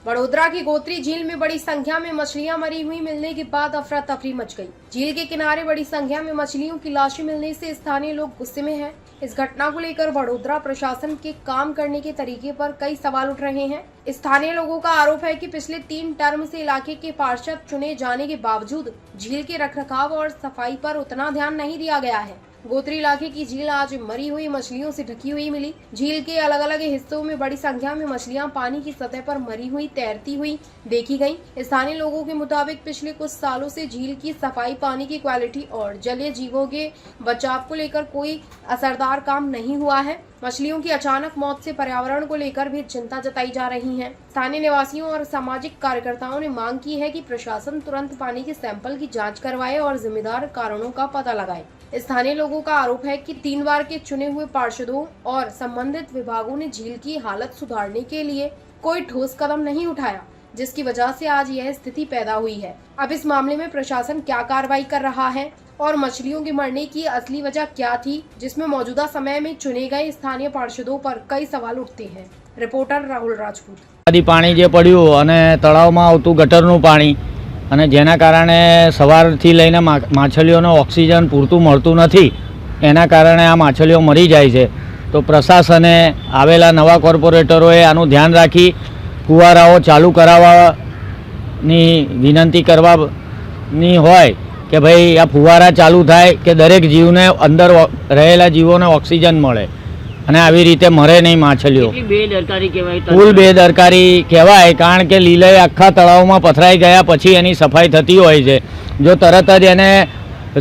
वडोदरा की गोत्री झील में बड़ी संख्या में मछलियां मरी हुई मिलने के बाद अफरा तफरी मच गई। झील के किनारे बड़ी संख्या में मछलियों की लाशें मिलने से स्थानीय लोग गुस्से में हैं। इस घटना को लेकर वडोदरा प्रशासन के काम करने के तरीके पर कई सवाल उठ रहे हैं। स्थानीय लोगों का आरोप है कि पिछले 3 टर्म से इलाके के पार्षद चुने जाने के बावजूद झील के रखरखाव और सफाई पर उतना ध्यान नहीं दिया गया है। गोत्री इलाके की झील आज मरी हुई मछलियों से ढकी हुई मिली। झील के अलग अलग हिस्सों में बड़ी संख्या में मछलियां पानी की सतह पर मरी हुई तैरती हुई देखी गईं। स्थानीय लोगों के मुताबिक पिछले कुछ सालों से झील की सफाई, पानी की क्वालिटी और जलीय जीवों के बचाव को लेकर कोई असरदार काम नहीं हुआ है। मछलियों की अचानक मौत से पर्यावरण को लेकर भी चिंता जताई जा रही है। स्थानीय निवासियों और सामाजिक कार्यकर्ताओं ने मांग की है कि प्रशासन तुरंत पानी के सैंपल की जांच करवाए और जिम्मेदार कारणों का पता लगाए। स्थानीय लोगों का आरोप है कि 3 बार के चुने हुए पार्षदों और संबंधित विभागों ने झील की हालत सुधारने के लिए कोई ठोस कदम नहीं उठाया, जिसकी वजह से आज यह स्थिति पैदा हुई है। अब इस मामले में प्रशासन क्या कार्रवाई कर रहा है और मछलियों के मरने की असली वजह क्या थी, जिसमें मौजूदा समय में चुने गए स्थानीय पार्षदों पर कई सवाल उठते हैं। रिपोर्टर राहुल राजपूत। पानी जे पड्યું અને તળાવમાં આવતું ગટરનું પાણી અને જેના કારણે સવારથી લઈને માછલીઓને ઓક્સિજન પૂરતું મળતું નથી, એના કારણે આ માછલીઓ મરી જાય છે। તો પ્રશાસને આવેલા નવા કોર્પોરેટરોએ આનું ધ્યાન રાખી ફુવારાઓ ચાલુ કરાવવાની વિનંતી કરવાની હોય કે ભાઈ આ ફુવારા ચાલુ થાય કે દરેક જીવને અંદર રહેલા જીવોને ઓક્સિજન મળે અને આવી રીતે મરે નહીં માછલીઓ। ફૂલ બેદરકારી કહેવાય, કારણ કે લીલાએ આખા તળાવમાં પથરાઈ ગયા પછી એની સફાઈ થતી હોય છે। જો તરત જ એને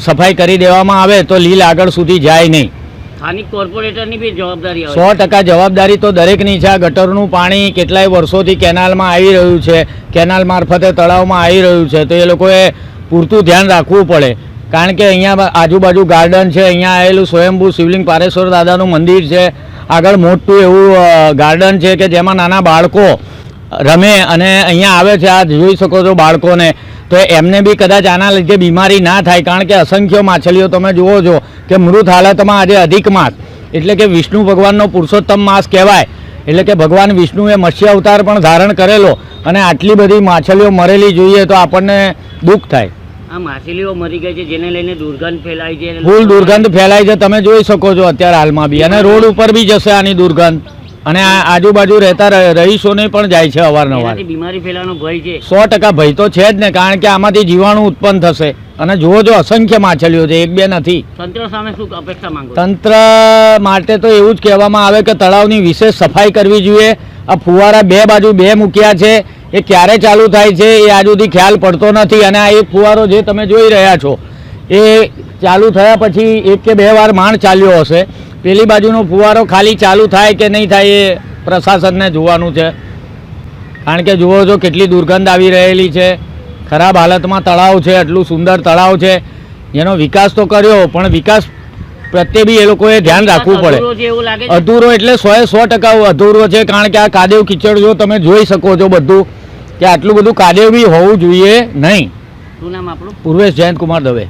સફાઈ કરી દેવામાં આવે તો લીલ આગળ સુધી જાય નહીં। સ્થાનિક કોર્પોરેટરની બી જવાબદારી 100% જવાબદારી તો દરેકની છે। આ ગટરનું પાણી કેટલાય વર્ષોથી કેનાલમાં આવી રહ્યું છે, કેનાલ મારફતે તળાવમાં આવી રહ્યું છે, તો એ લોકોએ પૂરતું ધ્યાન રાખવું પડે। કારણ કે અહીંયા આજુબાજુ ગાર્ડન છે, અહીંયા આવેલું સ્વયંભૂ શિવલિંગ પારેશ્વર દાદાનું મંદિર છે, આગળ મોટું એવું ગાર્ડન છે કે જેમાં નાના બાળકો રમે અને અહીંયા આવે છે। આ જોઈ શકો છો બાળકોને, તો એમને બી કદાચ આના લીધે બીમારી ના થાય, કારણ કે અસંખ્ય માછલીઓ તમે જુઓ છો કે મૃત હાલતમાં આજે અધિક માસ એટલે કે વિષ્ણુ ભગવાનનો પુરુષોત્તમ માસ કહેવાય। એટલે કે ભગવાન વિષ્ણુએ મત્સ્ય અવતાર પણ ધારણ કરેલો અને આટલી બધી માછલીઓ મરેલી જોઈએ તો આપણને દુઃખ થાય। આ માછલીઓ મરી ગઈ છે, જેને લઈને દુર્ગંધ ફેલાય છે, ફૂલ દુર્ગંધ ફેલાય છે, તમે જોઈ શકો છો અત્યારે હાલમાં બી, અને રોડ ઉપર બી જશે આની દુર્ગંધ, અને આ આજુબાજુ રહેતા રહીશોને પણ જાય છે અવારનવાર। બીમારી ફેલાવાનો ભય છે, 100% ભય તો છે જ ને, કારણ કે આમાંથી જીવાણુ ઉત્પન્ન થશે અને જુઓ જો અસંખ્ય માછલીઓ છે, 1-2 નથી। તંત્ર સામે શું અપેક્ષા માંગો? તંત્ર માટે તો એવું જ કહેવામાં આવે કે તળાવની વિશેષ સફાઈ કરવી જોઈએ। આ ફુવારા 2 બાજુ 2 મૂક્યા છે, એ ક્યારે ચાલુ થાય છે એ આજ સુધી ખ્યાલ પડતો નથી। અને આ એક ફુવારો જે તમે જોઈ રહ્યા છો એ ચાલુ થયા પછી 1 કે 2 વાર માંડ ચાલ્યો હશે। પેલી બાજુનો ફુવારો ખાલી ચાલુ થાય કે નહીં થાય એ પ્રશાસનને જોવાનું છે, કારણ કે જુઓ છો કેટલી દુર્ગંધ આવી રહેલી છે। ખરાબ હાલતમાં તળાવ છે, આટલું સુંદર તળાવ છે, જેનો વિકાસ તો કર્યો પણ વિકાસ પ્રત્યે બી એ લોકોએ ધ્યાન રાખવું પડે। અધૂરો એટલે 100% અધૂરો છે, કારણ કે આ કાદેવ કીચડ જો તમે જોઈ શકો છો બધું, કે આટલું બધું કાદેવ બી હોવું જોઈએ નહીં। શું નામ આપણું? પૂર્વેશ જયંત કુમાર દવે।